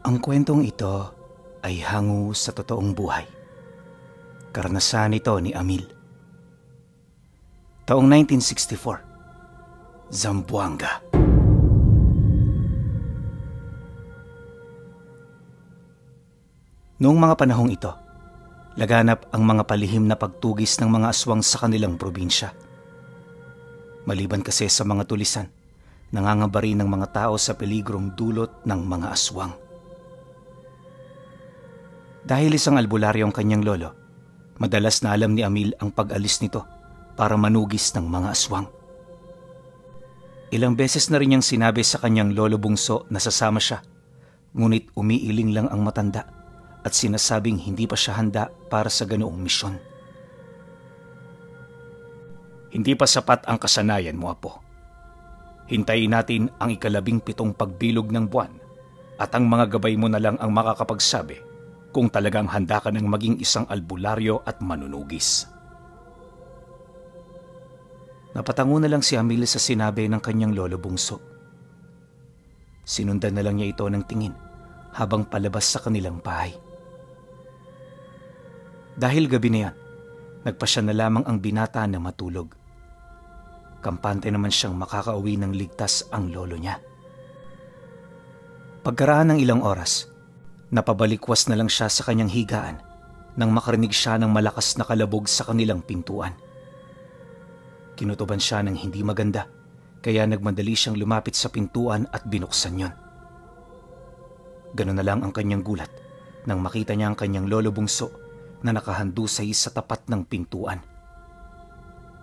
Ang kwentong ito ay hango sa totoong buhay. Karanasan ito ni Amil. Taong 1964, Zamboanga. Noong mga panahong ito, laganap ang mga palihim na pagtugis ng mga aswang sa kanilang probinsya. Maliban kasi sa mga tulisan, nangangamba rin ng mga tao sa peligrong dulot ng mga aswang. Dahil isang albularyo ang kanyang lolo, madalas na alam ni Amil ang pag-alis nito para manugis ng mga aswang. Ilang beses na rin niyang sinabi sa kanyang lolo bungso na sasama siya, ngunit umiiling lang ang matanda at sinasabing hindi pa siya handa para sa ganoong misyon. Hindi pa sapat ang kasanayan mo, Apo. Hintayin natin ang 17 pagbilog ng buwan at ang mga gabay mo na lang ang makakapagsabi kung talagang handa ka ng maging isang albularyo at manunugis. Napatango na lang si Amil sa sinabi ng kanyang lolo bungso. Sinundan na lang niya ito ng tingin habang palabas sa kanilang bahay. Dahil gabi na yan, nagpasya na lamang ang binata na matulog. Kampante naman siyang makakauwi ng ligtas ang lolo niya. Pagkaraan ng ilang oras, napabalikwas na lang siya sa kanyang higaan nang makarinig siya ng malakas na kalabog sa kanilang pintuan. Kinutuban siya ng hindi maganda, kaya nagmadali siyang lumapit sa pintuan at binuksan yon. Ganun na lang ang kanyang gulat nang makita niya ang kanyang lolo bungso na nakahandusay sa tapat ng pintuan.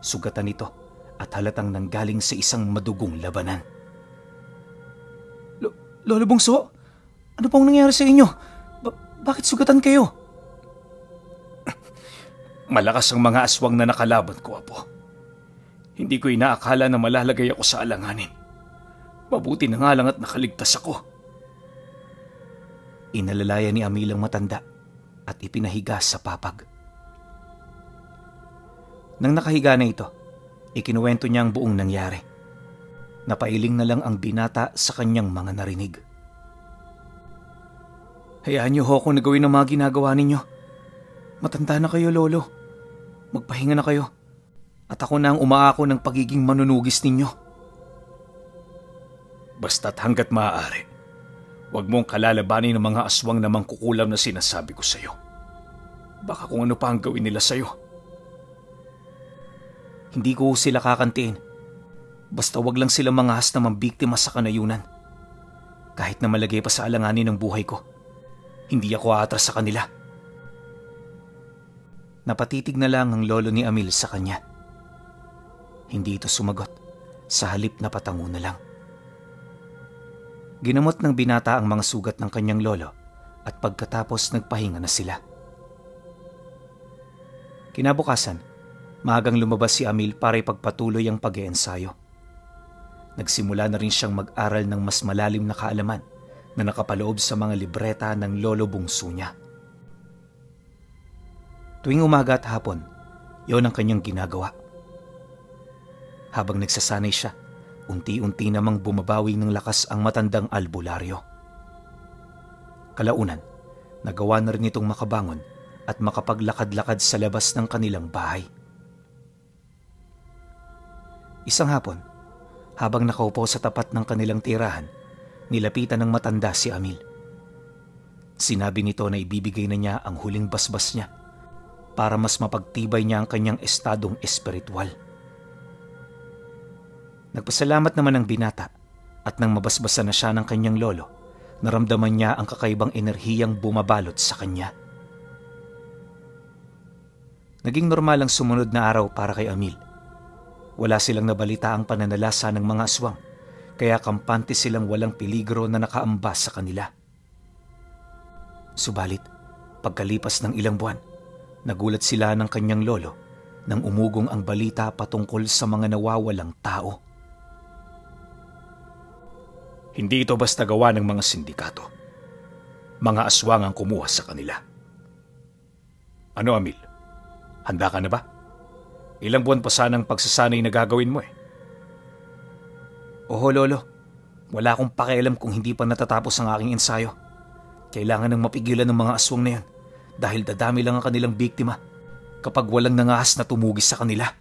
Sugatan ito at halatang nanggaling sa isang madugong labanan. Lolo bungso? Ano pong nangyari sa inyo? Bakit sugatan kayo? Malakas ang mga aswang na nakalaban ko, Apo. Hindi ko inaakala na malalagay ako sa alanganin. Mabuti na nga lang at nakaligtas ako. Inalalaya ni Amil ang matanda at ipinahiga sa papag. Nang nakahiga na ito, ikinuwento niya ang buong nangyari. Napailing na lang ang binata sa kanyang mga narinig. Hayaan niyo ho akong nagawin ang mga ginagawa ninyo. Matanda na kayo, Lolo. Magpahinga na kayo. At ako na ang umaako ng pagiging manunugis ninyo. Basta't hanggat maaari, huwag mong kalalabanin ng mga aswang na mangkukulam na sinasabi ko sa'yo. Baka kung ano pa ang gawin nila sa'yo. Hindi ko sila kakantiin. Basta wag lang sila mangahas na mambiktima sa kanayunan. Kahit na malagay pa sa alanganin ng buhay ko, hindi ako aatras sa kanila. Napatitig na lang ang lolo ni Amil sa kanya. Hindi ito sumagot, sa halip na patango na lang. Ginamot ng binata ang mga sugat ng kanyang lolo at pagkatapos nagpahinga na sila. Kinabukasan, maagang lumabas si Amil para ipagpatuloy ang pag-iensayo. Nagsimula na rin siyang mag-aral ng mas malalim na kaalaman na nakapaloob sa mga libreta ng lolo bungso niya. Tuwing umaga at hapon, yon ang kanyang ginagawa. Habang nagsasanay siya, unti-unti namang bumabawi ng lakas ang matandang albularyo. Kalaunan, nagawa na rin itong makabangon at makapaglakad-lakad sa labas ng kanilang bahay. Isang hapon, habang nakaupo sa tapat ng kanilang tirahan, nilapitan ng matanda si Amil. Sinabi nito na ibibigay na niya ang huling basbas niya para mas mapagtibay niya ang kanyang estadong espiritual. Nagpasalamat naman ang binata at nang mabasbasan na siya ng kanyang lolo, naramdaman niya ang kakaibang enerhiyang bumabalot sa kanya. Naging normal ang sumunod na araw para kay Amil. Wala silang nabalita ang pananalasa ng mga aswang, kaya kampante silang walang peligro na nakaamba sa kanila. Subalit, pagkalipas ng ilang buwan, nagulat sila ng kanyang lolo nang umugong ang balita patungkol sa mga nawawalang tao. Hindi ito basta gawa ng mga sindikato. Mga aswang ang kumuha sa kanila. Ano, Amil? Handa ka na ba? Ilang buwan pa sanang pagsasanay na gagawin mo eh. Oho, Lolo. Wala akong pakialam kung hindi pa natatapos ang aking ensayo. Kailangan ng mapigilan ng mga aswang na yan dahil dadami lang ang kanilang biktima kapag walang nangahas na tumugis sa kanila.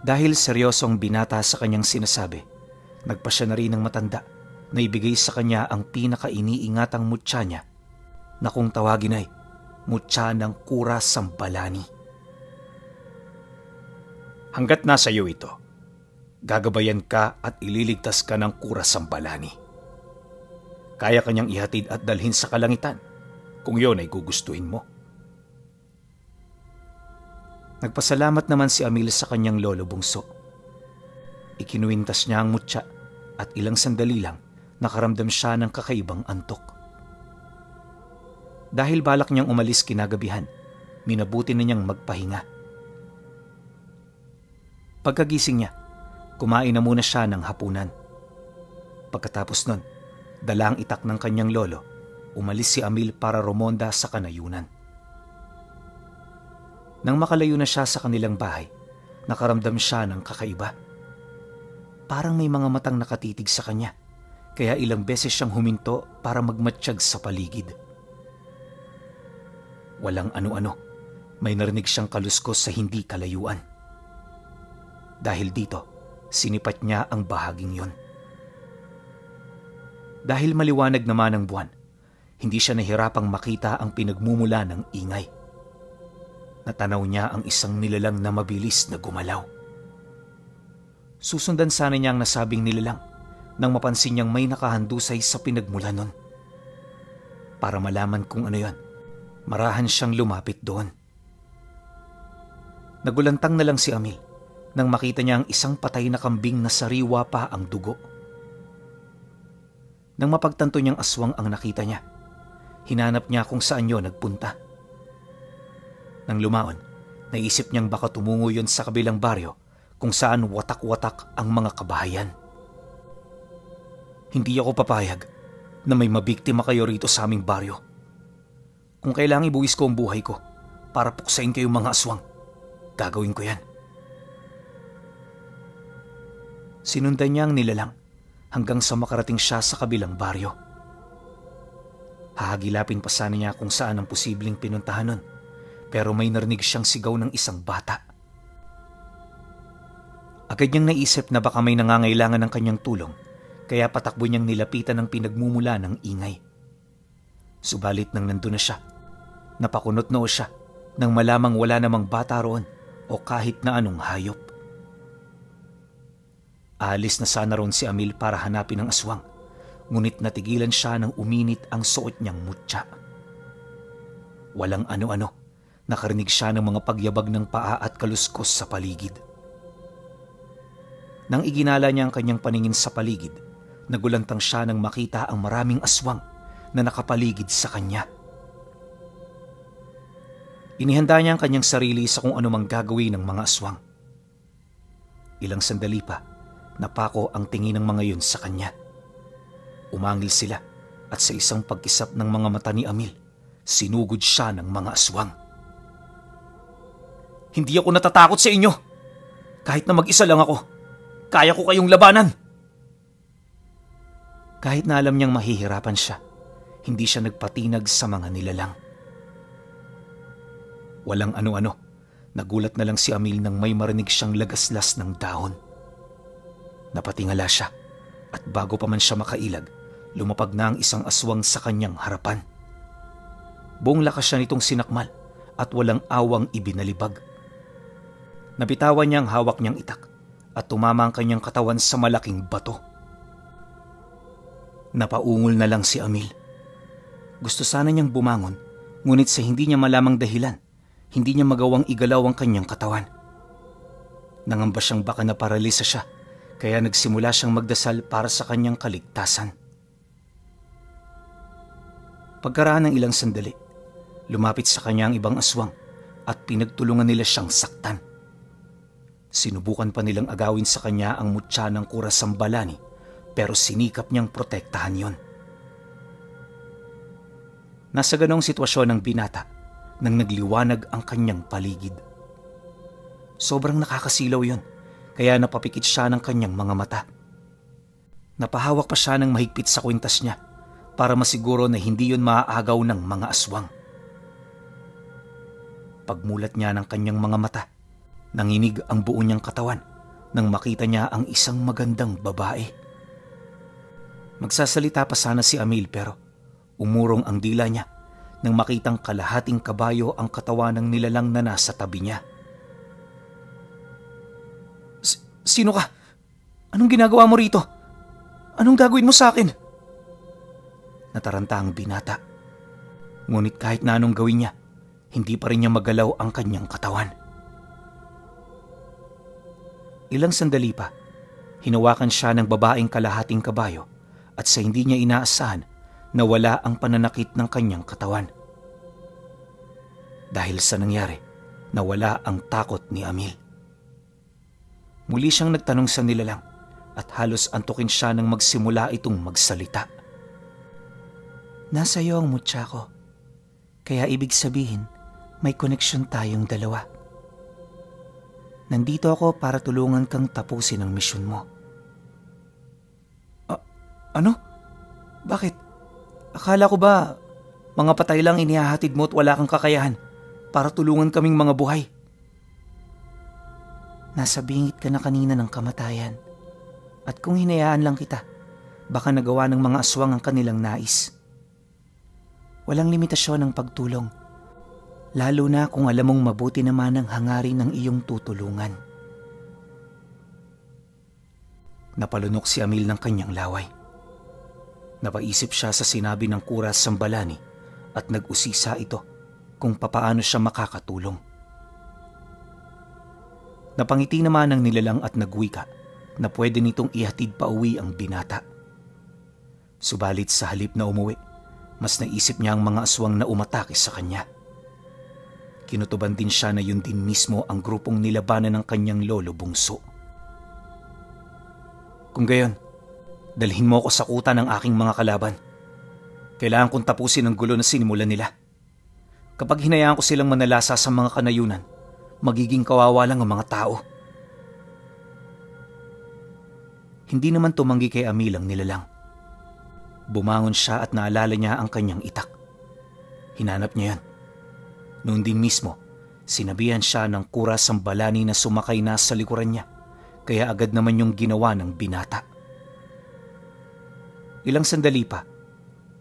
Dahil seryoso ang binata sa kanyang sinasabi, nagpasya na rin ng matanda na ibigay sa kanya ang pinaka-iniingatang mutya niya na kung tawagin ay mutya ng Kura Sambalani. Hanggat nasa iyo ito, gagabayan ka at ililigtas ka ng Kura Sambalani. Kaya kanyang ihatid at dalhin sa kalangitan kung yon ay gugustuhin mo. Nagpasalamat naman si Amil sa kanyang lolo bungso. Ikinuwintas niya ang mutya at ilang sandali lang nakaramdam siya ng kakaibang antok. Dahil balak niyang umalis kinagabihan, minabuti na niyang magpahinga. Pagkagising niya, kumain na muna siya ng hapunan. Pagkatapos nun, dala ang itak ng kanyang lolo, umalis si Amil para rumonda sa kanayunan. Nang makalayo na siya sa kanilang bahay, nakaramdam siya ng kakaiba. Parang may mga matang nakatitig sa kanya, kaya ilang beses siyang huminto para magmatsyag sa paligid. Walang ano-ano, may narinig siyang kaluskos sa hindi kalayuan. Dahil dito, sinipat niya ang bahaging yon. Dahil maliwanag naman ang buwan, hindi siya nahirapang makita ang pinagmumula ng ingay. Natanaw niya ang isang nilalang na mabilis na gumalaw. Susundan sana niya ang nasabing nilalang nang mapansin niyang may nakahandusay sa pinagmula nun. Para malaman kung ano yon, marahan siyang lumapit doon. Nagulantang na lang si Amil nang makita niya ang isang patay na kambing na sariwa pa ang dugo. Nang mapagtanto niyang aswang ang nakita niya, hinanap niya kung saan yun nagpunta. Nang lumaon, naisip niyang baka tumungo yun sa kabilang baryo kung saan watak-watak ang mga kabahayan. Hindi ako papayag na may mabiktima kayo rito sa aming baryo. Kung kailangang ibuwis ko ang buhay ko para puksain kayong mga aswang, gagawin ko yan. Sinundan niya ang nilalang hanggang sa makarating siya sa kabilang baryo. Hahagilapin pa sana niya kung saan ang posibleng pinuntahan nun, pero may narinig siyang sigaw ng isang bata. Agad niyang naisip na baka may nangangailangan ng kanyang tulong, kaya patakbo niyang nilapitan ang pinagmumula ng ingay. Subalit nang nandun na siya, napakunot noo siya nang malamang wala namang bata roon o kahit na anong hayop. Aalis na sana roon si Amil para hanapin ang aswang, ngunit natigilan siya nang uminit ang suot niyang mutya. Walang ano-ano, nakarinig siya ng mga pagyabag ng paa at kaluskos sa paligid. Nang iginala niya ang kanyang paningin sa paligid, nagulantang siya nang makita ang maraming aswang na nakapaligid sa kanya. Inihanda niya ang kanyang sarili sa kung anumang gagawin ng mga aswang. Ilang sandali pa, napako ang tingin ng mga yun sa kanya. Umangil sila at sa isang pagkisap ng mga mata ni Amil, sinugod siya ng mga aswang. Hindi ako natatakot sa inyo. Kahit na mag-isa lang ako, kaya ko kayong labanan. Kahit na alam niyang mahihirapan siya, hindi siya nagpatinag sa mga nilalang. Walang ano-ano, nagulat na lang si Amil nang may marinig siyang lagaslas ng dahon. Napatingala siya at bago pa man siya makailag, lumapag na ang isang aswang sa kanyang harapan. Buong lakas siya nitong sinakmal at walang awang ibinalibag. Nabitawan niya ang hawak niyang itak at tumama ang kanyang katawan sa malaking bato. Napaungol na lang si Amil. Gusto sana niyang bumangon, ngunit sa hindi niya malamang dahilan, hindi niya magawang igalaw ang kanyang katawan. Nangamba siyang baka naparalisa siya, kaya nagsimula siyang magdasal para sa kanyang kaligtasan. Pagkaraan ng ilang sandali, lumapit sa kanya ang ibang aswang at pinagtulungan nila siyang saktan. Sinubukan pa nilang agawin sa kanya ang mutya ng Kura Sambalani, pero sinikap niyang protektahan yon. Nasa ganong sitwasyon ng binata nang nagliwanag ang kanyang paligid. Sobrang nakakasilaw yon, kaya napapikit siya ng kanyang mga mata. Napahawak pa siya ng mahigpit sa kwintas niya para masiguro na hindi yun maaagaw ng mga aswang. Pagmulat niya ng kanyang mga mata, nanginig ang buo niyang katawan nang makita niya ang isang magandang babae. Magsasalita pa sana si Amil pero umurong ang dila niya nang makitang kalahating kabayo ang katawan ng nilalang na nasa tabi niya. Sino ka? Anong ginagawa mo rito? Anong gagawin mo sa akin? Nataranta ang binata. Ngunit kahit na anong gawin niya, hindi pa rin niya magalaw ang kanyang katawan. Ilang sandali pa, hinawakan siya ng babaeng kalahating kabayo at sa hindi niya inaasahan, nawala ang pananakit ng kanyang katawan. Dahil sa nangyari, nawala ang takot ni Amil. Muli siyang nagtanong sa nilalang at halos antukin siya nang magsimula itong magsalita. Nasa iyo ang mutya ko, kaya ibig sabihin may koneksyon tayong dalawa. Nandito ako para tulungan kang tapusin ang misyon mo. Ano? Bakit? Akala ko ba mga patay lang inihahatid mo at wala kang kakayahan para tulungan kaming mga buhay? Nasa bingit ka na kanina ng kamatayan at kung hinayaan lang kita, baka nagawa ng mga aswang ang kanilang nais. Walang limitasyon ang pagtulong, lalo na kung alam mong mabuti naman ang hangarin ng iyong tutulungan. Napalunok si Amil ng kanyang laway. Napaisip siya sa sinabi ng Kura Sambalani at nag-usisa ito kung papaano siya makakatulong. Napangiti naman ang nilalang at nagwika na pwede nitong ihatid pa uwi ang binata. Subalit sa halip na umuwi, mas naisip niya ang mga aswang na umatake sa kanya. Kinutuban din siya na yun din mismo ang grupong nilabanan ng kanyang lolo bungso. Kung gayon, dalhin mo ako sa kuta ng aking mga kalaban. Kailangan kong tapusin ang gulo na sinimulan nila. Kapag hinayaan ko silang manalasa sa mga kanayunan, magiging kawawa lang ang mga tao. Hindi naman tumanggi kay Amil ang nilalang. Bumangon siya at naalala niya ang kanyang itak. Hinanap niya yan. Noon din mismo, sinabihan siya ng Kura Sambalani na sumakay na sa likuran niya, kaya agad naman yung ginawa ng binata. Ilang sandali pa,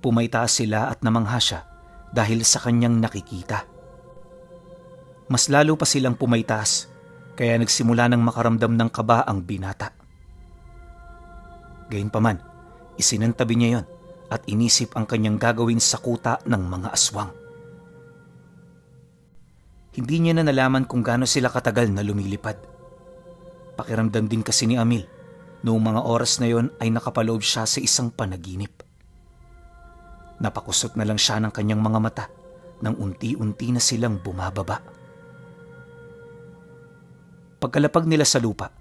pumaytaas sila at namangha siya dahil sa kanyang nakikita. Mas lalo pa silang pumaytaas, kaya nagsimula ng makaramdam ng kaba ang binata. Gayunpaman, isinantabi niya yon at inisip ang kanyang gagawin sa kuta ng mga aswang. Hindi niya na nalaman kung gaano sila katagal na lumilipad. Pakiramdam din kasi ni Amil, noong mga oras na yon ay nakapaloob siya sa isang panaginip. Napakusot na lang siya ng kanyang mga mata nang unti-unti na silang bumababa. Pagkalapag nila sa lupa,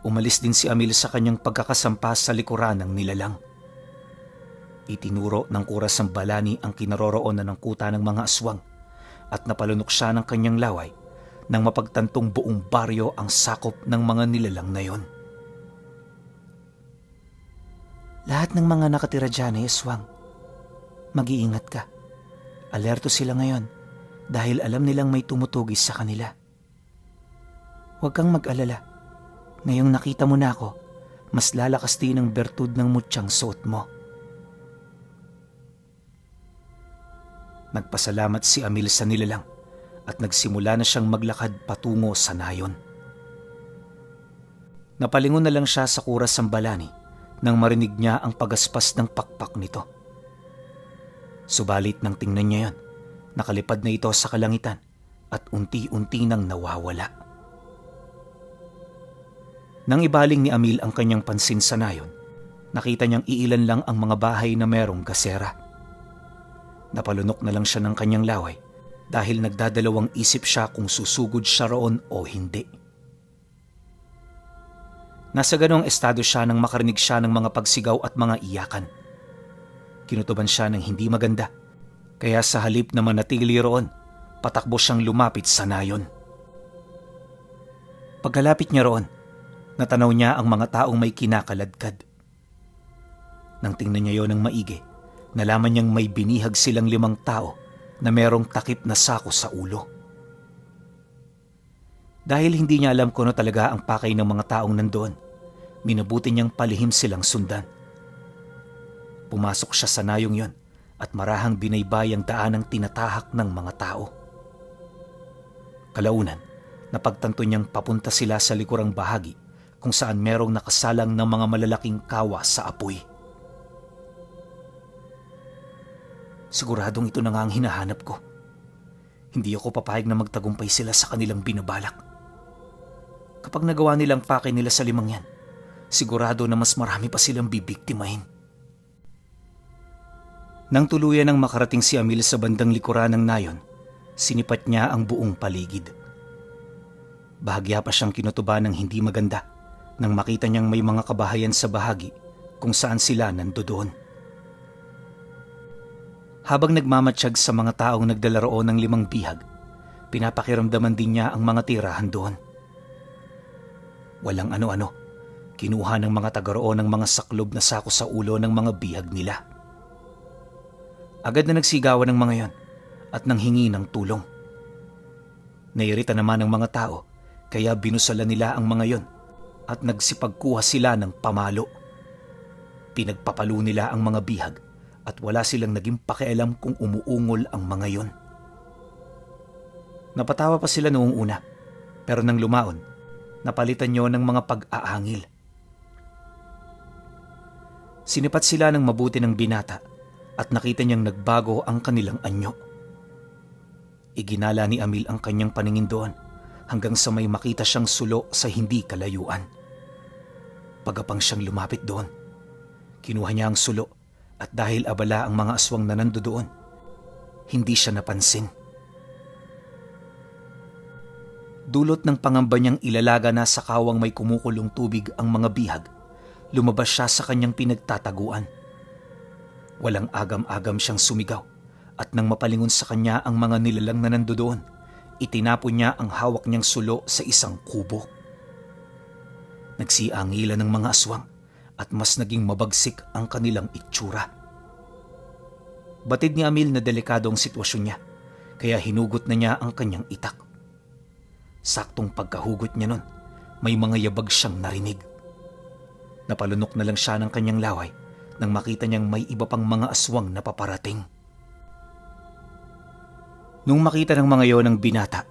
umalis din si Amil sa kanyang pagkakasampas sa likuran ng nilalang. Itinuro ng Kura Sambalani ang kinaroroonan ng kuta ng mga aswang at napalunok siya ng kanyang laway nang mapagtantong buong baryo ang sakop ng mga nilalang na yon. Lahat ng mga nakatira dyan ay aswang. Mag-iingat ka. Alerto sila ngayon dahil alam nilang may tumutugis sa kanila. Huwag kang mag-alala. Ngayong nakita mo na ako, mas lalakas din ang bertud ng mutyang suot mo. Nagpasalamat si Amil sa nilalang at nagsimula na siyang maglakad patungo sa nayon. Napalingon na lang siya sa Kura Sambalani nang marinig niya ang pagaspas ng pakpak nito. Subalit nang tingnan niya yon, nakalipad na ito sa kalangitan at unti-unti nang nawawala. Nang ibaling ni Amil ang kanyang pansin sa nayon, nakita niyang iilan lang ang mga bahay na merong gasera. Napalunok na lang siya ng kanyang laway dahil nagdadalawang isip siya kung susugod siya roon o hindi. Nasa ganong estado siya nang makarinig siya ng mga pagsigaw at mga iyakan. Kinutuban siya ng hindi maganda, kaya sa halip na manatili roon, patakbo siyang lumapit sa nayon. Pagkalapit niya roon, natanaw niya ang mga taong may kinakaladkad. Nang tingnan niya yon ng maigi, nalaman niyang may binihag silang 5 tao na merong takip na sako sa ulo. Dahil hindi niya alam kung ano talaga ang pakay ng mga taong nandoon, minabuti niyang palihim silang sundan. Pumasok siya sa nayong yon at marahang binaybay ang daanang tinatahak ng mga tao. Kalaunan, napagtanto niyang papunta sila sa likurang bahagi kung saan merong nakasalang ng mga malalaking kawa sa apoy. Siguradong ito na nga ang hinahanap ko. Hindi ako papayag na magtagumpay sila sa kanilang binabalak. Kapag nagawa nilang pakay nila sa 5 yan, sigurado na mas marami pa silang bibiktimahin. Nang tuluyan ng makarating si Amil sa bandang likuran ng nayon, sinipat niya ang buong paligid. Bahagya pa siyang kinutuba ng hindi maganda nang makita niyang may mga kabahayan sa bahagi kung saan sila nandoon. Habang nagmamatsyag sa mga taong nagdala roon ng 5 bihag, pinapakiramdaman din niya ang mga tirahan doon. Walang ano-ano, kinuha ng mga taga roon ng mga saklob na sako sa ulo ng mga bihag nila. Agad na nagsigawan ng mga yon at nanghingi ng tulong. Nairita naman ang mga tao kaya binusalan nila ang mga yon at nagsipagkuha sila ng pamalo. Pinagpapalo nila ang mga bihag at wala silang naging pakialam kung umuungol ang mga yon. Napatawa pa sila noong una, pero nang lumaon, napalitan nyo ng mga pag-aangil. Sinipat sila ng mabuti ng binata at nakita niyang nagbago ang kanilang anyo. Iginala ni Amil ang kanyang paningin doon hanggang sa may makita siyang sulo sa hindi kalayuan. Pagapang siyang lumapit doon, kinuha niya ang sulo at dahil abala ang mga aswang na nandoon, hindi siya napansin. Dulot ng pangamba niyang ilalaga na sa kawang may kumukulong tubig ang mga bihag, lumabas siya sa kanyang pinagtataguan. Walang agam-agam siyang sumigaw at nang mapalingon sa kanya ang mga nilalang na nandoon, itinapon niya ang hawak niyang sulo sa isang kubo. Nagsiangilan ng mga aswang at mas naging mabagsik ang kanilang itsura. Batid ni Amil na delikado ang sitwasyon niya, kaya hinugot na niya ang kanyang itak. Saktong pagkahugot niya nun, may mga yabag siyang narinig. Napalunok na lang siya ng kanyang laway nang makita niyang may iba pang mga aswang na paparating. Nung makita ng mga yon ang binata,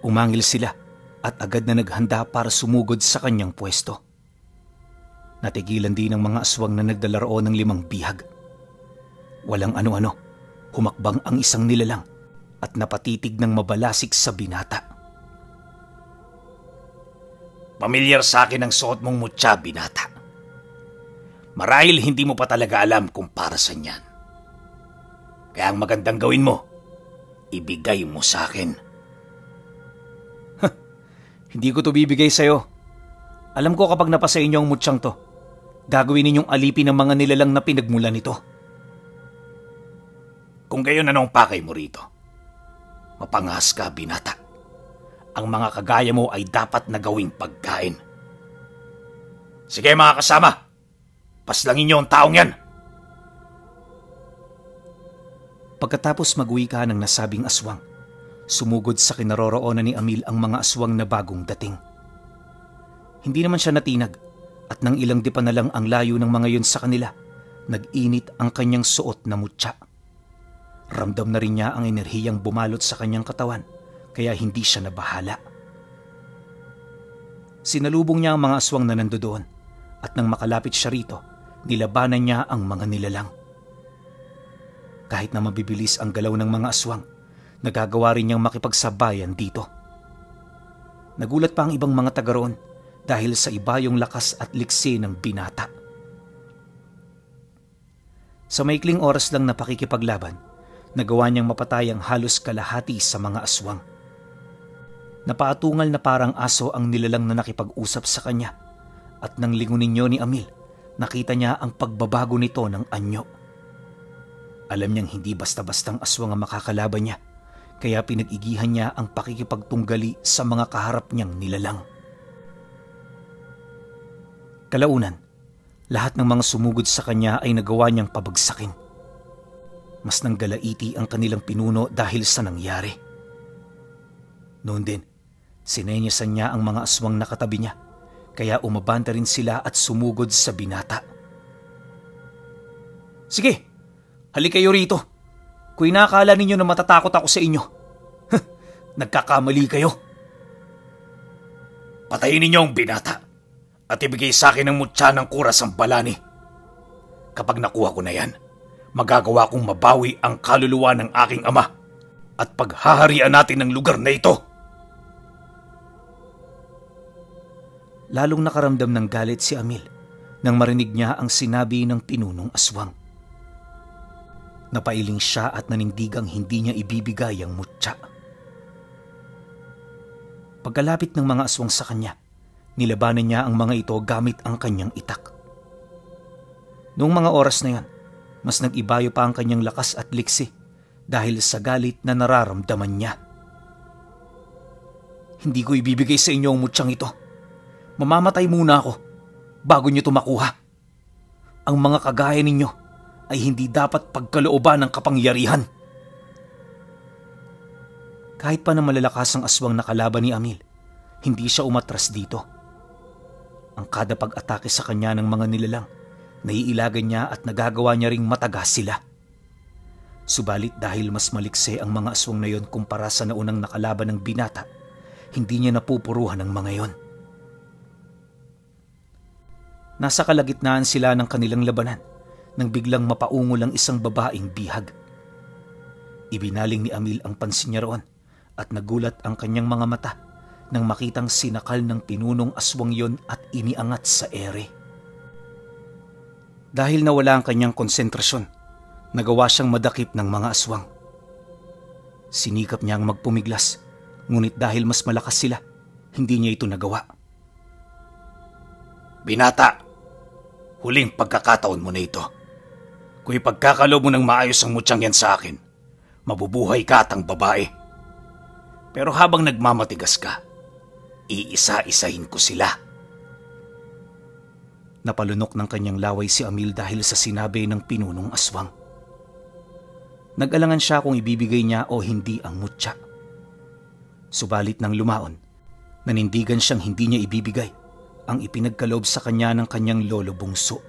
umangil sila at agad na naghanda para sumugod sa kanyang pwesto. Natigilan din ng mga aswang na nagdala roon ng 5 bihag. Walang ano-ano, humakbang ang isang nilalang at napatitig ng mabalasik sa binata. Pamilyar sa akin ang suot mong mutya, binata. Marahil hindi mo pa talaga alam kung para saan yan. Kaya ang magandang gawin mo, ibigay mo sa akin. Hindi ko to bibigay sa'yo. Alam ko kapag napasa inyo ang mutsyang to, gagawin ninyong alipin ng mga nilalang na pinagmulan nito. Kung gayon, anong pakay mo rito? Mapangas ka, binata. Ang mga kagaya mo ay dapat na gawing pagkain. Sige mga kasama, paslangin niyo ang taong yan. Pagkatapos mag-uwi ka ng nasabing aswang, sumugod sa kinaroroonan ni Amil ang mga aswang na bagong dating. Hindi naman siya natinag at nang ilang dipa na lang ang layo ng mga yun sa kanila, nag-init ang kanyang suot na mutya. Ramdam na rin niya ang enerhiyang bumalot sa kanyang katawan, kaya hindi siya nabahala. Sinalubong niya ang mga aswang na nandoon at nang makalapit siya rito, nilabanan niya ang mga nilalang. Kahit na mabibilis ang galaw ng mga aswang, nagagawa rin niyang makipagsabayan dito. Nagulat pa ang ibang mga taga roon dahil sa iba yung lakas at liksi ng binata. Sa maikling oras lang na pakikipaglaban, nagawa niyang mapatay ang halos kalahati sa mga aswang. Napaatungal na parang aso ang nilalang na nakipag-usap sa kanya at nang lingunin niyo ni Amil, nakita niya ang pagbabago nito ng anyo. Alam niyang hindi basta-bastang aswang ang makakalaban niya, kaya pinag-igihan niya ang pakikipagtunggali sa mga kaharap niyang nilalang. Kalaunan, lahat ng mga sumugod sa kanya ay nagawa niyang pabagsakin. Mas nanggalaiti ang kanilang pinuno dahil sa nangyari. Noon din, sinenyasan niya ang mga aswang na katabi niya, kaya umabanta rin sila at sumugod sa binata. Sige, halik kayo rito. Kung inakala ninyo na matatakot ako sa inyo, nagkakamali kayo. Patayin ninyo ang binata at ibigay sa akin ang mutya ng kuras ang balani. Kapag nakuha ko na yan, magagawa kong mabawi ang kaluluwa ng aking ama at paghaharian natin ng lugar na ito. Lalong nakaramdam ng galit si Amil nang marinig niya ang sinabi ng pinunong aswang. Napailing siya at nanindigang hindi niya ibibigay ang mutya. Pagkalapit ng mga aswang sa kanya, nilabanan niya ang mga ito gamit ang kanyang itak. Noong mga oras na yan, mas nag-ibayo pa ang kanyang lakas at liksi dahil sa galit na nararamdaman niya. Hindi ko ibibigay sa inyo ang mutyang ito. Mamamatay muna ako bago niyo ito makuha. Ang mga kagaya ninyo ay hindi dapat pagkalooban ng kapangyarihan. Kahit pa na malalakas ang aswang na kalaban ni Amil, hindi siya umatras dito. Ang kada pag-atake sa kanya ng mga nilalang, naiilagan niya at nagagawa niya ring matagas sila. Subalit dahil mas maliksi ang mga aswang na yon kumpara sa naunang nakalaban ng binata, hindi niya napupuruhan ang mga yon. Nasa kalagitnaan sila ng kanilang labanan nang biglang mapaungol ang isang babaeng bihag. Ibinaling ni Amil ang pansin niya roon at nagulat ang kanyang mga mata nang makitang sinakal ng pinunong aswang yon at iniangat sa ere. Dahil nawala ang kanyang konsentrasyon, nagawa siyang madakip ng mga aswang. Sinikap niyang magpumiglas, ngunit dahil mas malakas sila, hindi niya ito nagawa. Binata, huling pagkakataon mo na ito. Kung ipagkakalob mo ng maayos ang mutyang yan sa akin, mabubuhay ka at ang babae. Pero habang nagmamatigas ka, iisa-isahin ko sila. Napalunok ng kanyang laway si Amil dahil sa sinabi ng pinunong aswang. Nag-alangan siya kung ibibigay niya o hindi ang mutya. Subalit nang lumaon, nanindigan siyang hindi niya ibibigay ang ipinagkaloob sa kanya ng kanyang lolo bungso.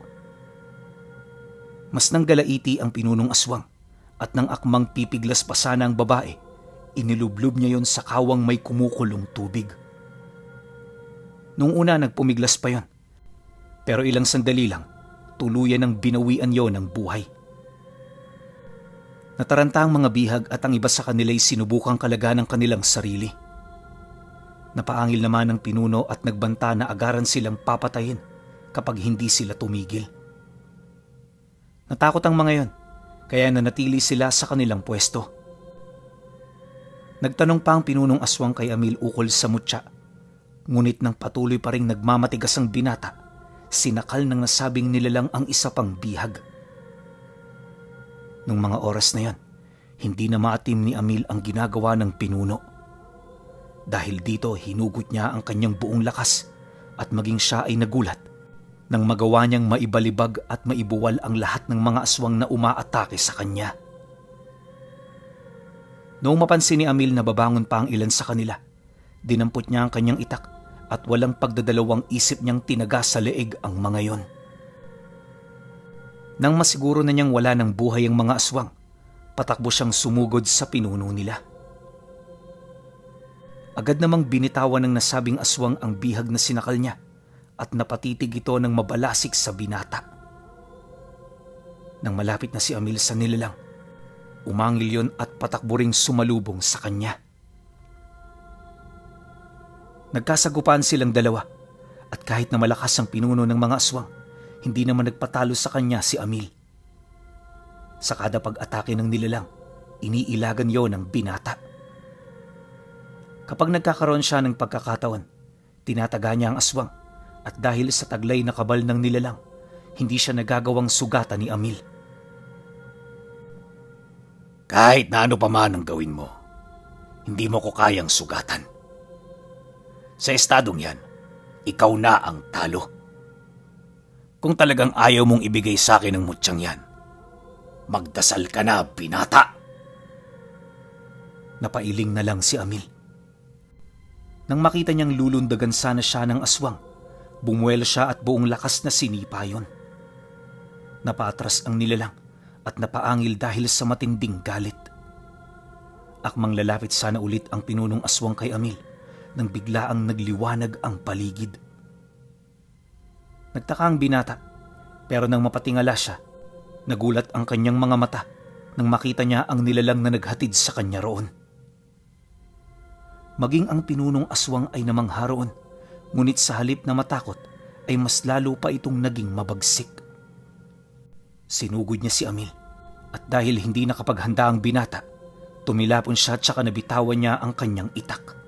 Mas nanggalaiti ang pinunong aswang at nang akmang pipiglas pa sana ang babae, inilublob niya yon sa kawang may kumukulong tubig. Noong una nagpumiglas pa yon, pero ilang sandali lang, tuluyan ang binawian yon ng buhay. Nataranta ang mga bihag at ang iba sa kanila'y sinubukang kalagaan ng kanilang sarili. Napaangil naman ng pinuno at nagbanta na agaran silang papatayin kapag hindi sila tumigil. Natakot ang mga yon, kaya nanatili sila sa kanilang pwesto. Nagtanong pa ang pinunong aswang kay Amil ukol sa mutya, ngunit nang patuloy pa ring nagmamatigas ang binata, sinakal ng nasabing nilalang ang isa pang bihag. Nung mga oras na yon, hindi na maatim ni Amil ang ginagawa ng pinuno. Dahil dito hinugot niya ang kanyang buong lakas at maging siya ay nagulat nang magawa niyang maibalibag at maibuwal ang lahat ng mga aswang na umaatake sa kanya. Noong mapansin ni Amil na babangon pa ang ilan sa kanila, dinampot niya ang kanyang itak at walang pagdadalawang isip niyang tinaga sa leeg ang mga yon. Nang masiguro na niyang wala ng buhay ang mga aswang, patakbo siyang sumugod sa pinuno nila. Agad namang binitawan ng nasabing aswang ang bihag na sinakal niya at napatitig ito ng mabalasik sa binata. Nang malapit na si Amil sa nilalang, umangil yon at patakbo ring sumalubong sa kanya. Nagkasagupaan silang dalawa at kahit na malakas ang pinuno ng mga aswang, hindi naman nagpatalo sa kanya si Amil. Sa kada pag-atake ng nilalang, iniilagan yon ng binata. Kapag nagkakaroon siya ng pagkakataon, tinataga niya ang aswang at dahil sa taglay na kabal ng nilalang, hindi siya nagagawang sugatan ni Amil. Kahit na ano pa man ang gawin mo, hindi mo ko kayang sugatan. Sa estadong yan, ikaw na ang talo. Kung talagang ayaw mong ibigay sa akin ang mutyang yan, Magdasal ka na, binata! Napailing na lang si Amil. Nang makita niyang lulundagan sana siya ng aswang, bumuelo siya at buong lakas na sinipa yun. Napaatras ang nilalang at napaangil dahil sa matinding galit. Akmang lalapit sana ulit ang pinunong aswang kay Amil nang biglaang nagliwanag ang paligid. Nagtaka ang binata, pero nang mapatingala siya, nagulat ang kanyang mga mata nang makita niya ang nilalang na naghatid sa kanya roon. Maging ang pinunong aswang ay namangha roon, ngunit sa halip na matakot ay mas lalo pa itong naging mabagsik. Sinugod niya si Amil at dahil hindi nakapaghanda ang binata, tumilapon siya at saka nabitawan niya ang kanyang itak.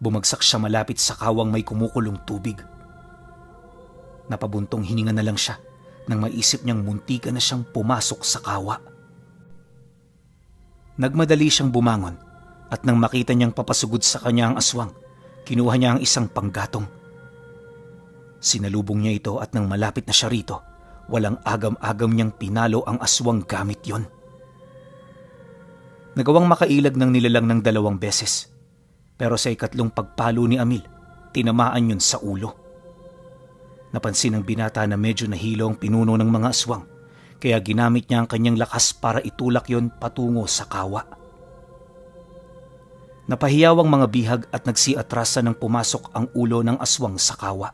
Bumagsak siya malapit sa kawang may kumukulong tubig. Napabuntong hininga na lang siya nang maisip niyang muntika na siyang pumasok sa kawa. Nagmadali siyang bumangon at nang makita niyang papasugod sa kanya ang aswang, kinuha niya ang isang panggatong. Sinalubong niya ito at nang malapit na siya rito, walang agam-agam niyang pinalo ang aswang gamit yon. Nagawang makailag ng nilalang ng 2 beses, pero sa ikatlong pagpalo ni Amil, tinamaan yun sa ulo. Napansin ng binata na medyo nahilo ang pinuno ng mga aswang, kaya ginamit niya ang kanyang lakas para itulak yon patungo sa kawa. Napahiyaw ang mga bihag at nagsiatrasan nang pumasok ang ulo ng aswang sa kawa.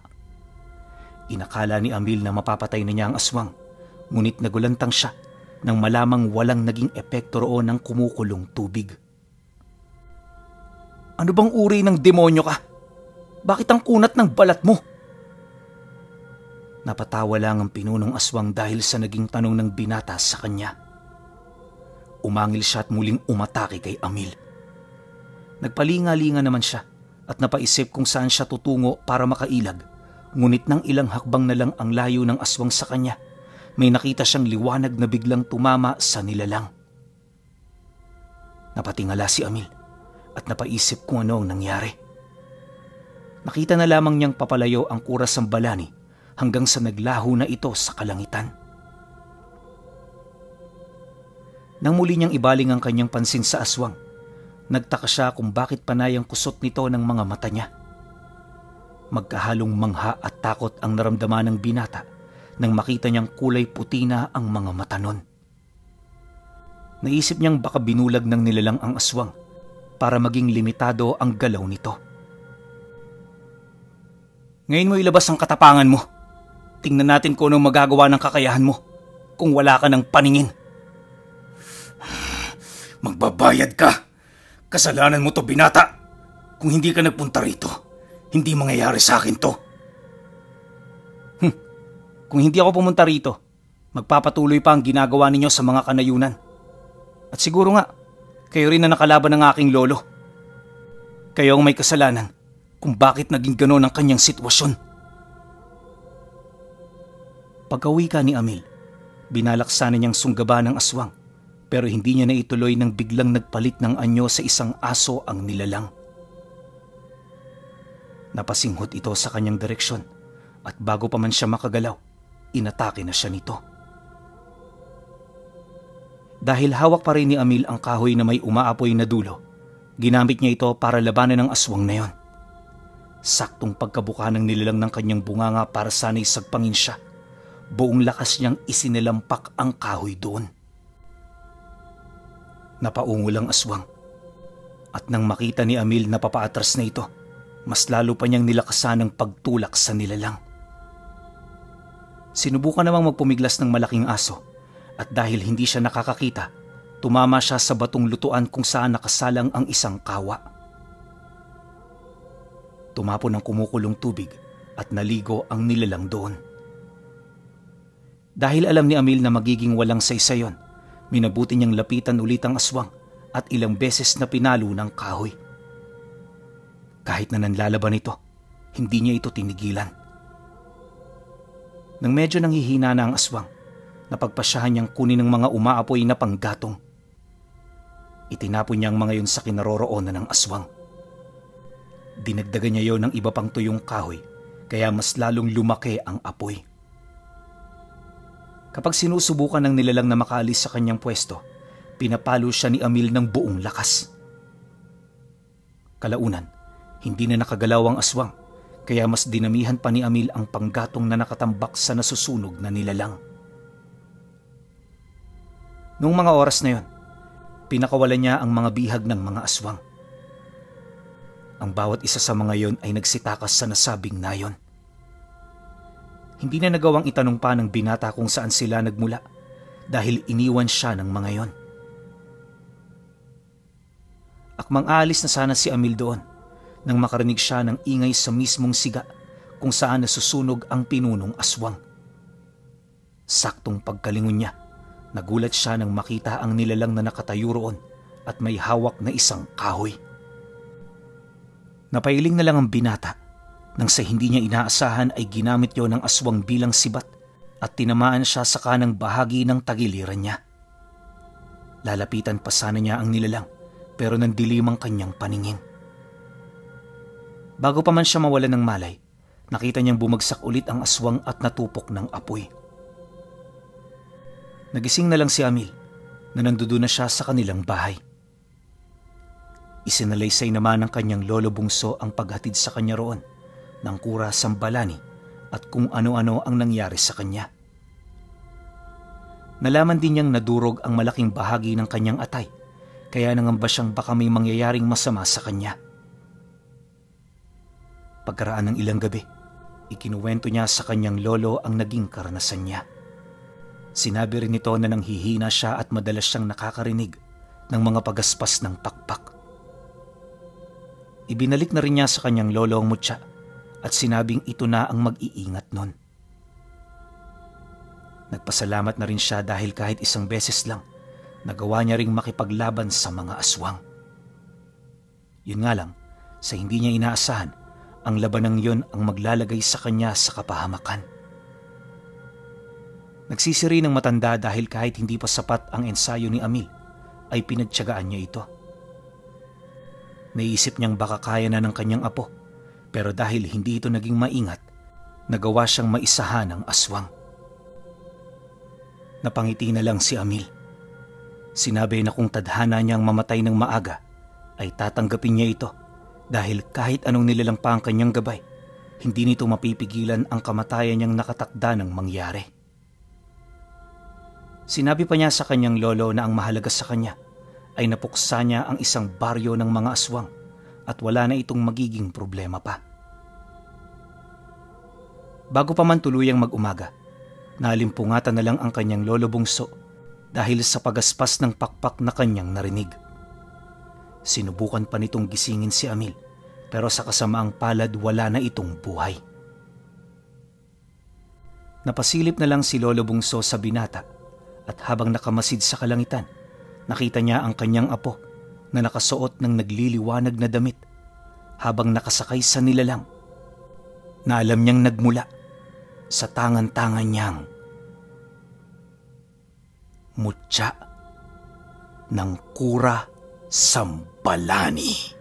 Inakala ni Amil na mapapatay na niya ang aswang, ngunit nagulantang siya nang malamang walang naging epekto roon ng kumukulong tubig. Ano bang uri ng demonyo ka? Bakit ang kunat ng balat mo? Napatawa lang ang pinunong aswang dahil sa naging tanong ng binata sa kanya. Umangil siya at muling umatake kay Amil. Nagpalinga-linga naman siya at napaisip kung saan siya tutungo para makailag, ngunit nang ilang hakbang na lang ang layo ng aswang sa kanya, may nakita siyang liwanag na biglang tumama sa nilalang. Napatingala si Amil at napaisip kung ano ang nangyari. Nakita na lamang niyang papalayo ang kuras ng balani hanggang sa naglaho na ito sa kalangitan. Nang muli niyang ibaling ang kanyang pansin sa aswang, nagtaka siya kung bakit panay ang kusot nito ng mga mata niya. Magkahalong mangha at takot ang naramdaman ng binata nang makita niyang kulay puti na ang mga mata nun. Naisip niyang baka binulag ng nilalang ang aswang para maging limitado ang galaw nito. Ngayon mo ilabas ang katapangan mo. Tingnan natin kung anong magagawa ng kakayahan mo kung wala ka ng paningin. Magbabayad ka! Kasalanan mo to, binata! Kung hindi ka nagpunta rito, hindi mangyayari sa akin to. Kung hindi ako pumunta rito, magpapatuloy pa ang ginagawa ninyo sa mga kanayunan. At siguro nga, kayo rin na nakalaban ng aking lolo. Kayo ang may kasalanan kung bakit naging gano'n ang kanyang sitwasyon. Pagka-uwi ka ni Amil, binalak sana niyang sunggaban ng aswang, pero hindi niya naituloy nang biglang nagpalit ng anyo sa isang aso ang nilalang. Napasinghot ito sa kanyang direksyon at bago pa man siya makagalaw, inatake na siya nito. Dahil hawak pa rin ni Amil ang kahoy na may umaapoy na dulo, ginamit niya ito para labanan ng aswang na yon. Saktong pagkabuka ng nilalang ng kanyang bunganga para sana'y sagpangin siya, buong lakas niyang isinilampak ang kahoy doon. Napaungol ang aswang at nang makita ni Amil na papaatras na ito, mas lalo pa niyang nilakasan ang pagtulak sa nilalang. Sinubukan namang magpumiglas ng malaking aso at dahil hindi siya nakakakita, tumama siya sa batong lutuan kung saan nakasalang ang isang kawa. Tumapon ang kumukulong tubig at naligo ang nilalang doon. Dahil alam ni Amil na magiging walang saysay yon, minabuti niyang lapitan ulit ang aswang at ilang beses na pinalo ng kahoy. Kahit na nanlalaban ito, hindi niya ito tinigilan. Nang medyo nanghihina na ang aswang, napagpasyahan niyang kunin ng mga umaapoy na panggatong. Itinapon niya ang mga yun sa kinaroroonan ng aswang. Dinagdagan niya yon ng iba pang tuyong kahoy, kaya mas lalong lumaki ang apoy. Kapag sinusubukan ng nilalang na makaalis sa kanyang pwesto, pinapalo siya ni Amil ng buong lakas. Kalaunan, hindi na nakagalaw ang aswang, kaya mas dinamihan pa ni Amil ang panggatong na nakatambak sa nasusunog na nilalang. Noong mga oras na yon, pinakawalan niya ang mga bihag ng mga aswang. Ang bawat isa sa mga yon ay nagsitakas sa nasabing nayon. Hindi na nagawang itanong pa ng binata kung saan sila nagmula dahil iniwan siya ng mga yon. Akmang aalis na sana si Amil doon nang makarinig siya ng ingay sa mismong siga kung saan nasusunog ang pinunong aswang. Saktong pagkalingon niya, nagulat siya nang makita ang nilalang na nakatayo roon at may hawak na isang kahoy. Napailing na lang ang binata nang sa hindi niya inaasahan ay ginamit yon ng aswang bilang sibat at tinamaan siya sa kanang bahagi ng tagiliran niya. Lalapitan pa sana niya ang nilalang pero nandilim ang kanyang paningin. Bago pa man siya mawalan ng malay, nakita niyang bumagsak ulit ang aswang at natupok ng apoy. Nagising na lang si Amil na nandoon na siya sa kanilang bahay. Isinalaysay naman ng kanyang lolo bungso ang paghatid sa kanya roon ng kura sambalani at kung ano-ano ang nangyari sa kanya. Nalaman din niyang nadurog ang malaking bahagi ng kanyang atay, kaya nangamba siyang baka may mangyayaring masama sa kanya. Pagkaraan ng ilang gabi, ikinuwento niya sa kanyang lolo ang naging karanasan niya. Sinabi rin nito na nanghihina siya at madalas siyang nakakarinig ng mga pagaspas ng pakpak. Ibinalik na rin niya sa kanyang lolo ang mutya at sinabing ito na ang mag-iingat nun. Nagpasalamat na rin siya dahil kahit isang beses lang, nagawa niya ring makipaglaban sa mga aswang. Yun nga lang, sa hindi niya inaasahan, ang labanang yon ang maglalagay sa kanya sa kapahamakan. Nagsisiri ng matanda dahil kahit hindi pa sapat ang ensayo ni Amil, ay pinagtiyagaan niya ito. Naisip niyang baka kaya na ng kanyang apo, pero dahil hindi ito naging maingat, nagawa siyang maisahan ng aswang. Napangiti na lang si Amil. Sinabi na kung tadhana niyang mamatay ng maaga, ay tatanggapin niya ito dahil kahit anong nilalang pa ang kanyang gabay, hindi nito mapipigilan ang kamatayan niyang nakatakda ng mangyari. Sinabi pa niya sa kanyang lolo na ang mahalaga sa kanya ay napuksa niya ang isang baryo ng mga aswang at wala na itong magiging problema pa. Bago pa man tuluyang mag-umaga, nalimpungatan na lang ang kanyang lolo bungso dahil sa pagaspas ng pakpak na kanyang narinig. Sinubukan pa nitong gisingin si Amil pero sa kasamaang palad wala na itong buhay. Napasilip na lang si lolo bungso sa binata at habang nakamasid sa kalangitan, nakita niya ang kanyang apo na nakasuot ng nagliliwanag na damit habang nakasakay sa nilalang na alam niyang nagmula sa tangan-tangan niyang mutya ng kura sambalani.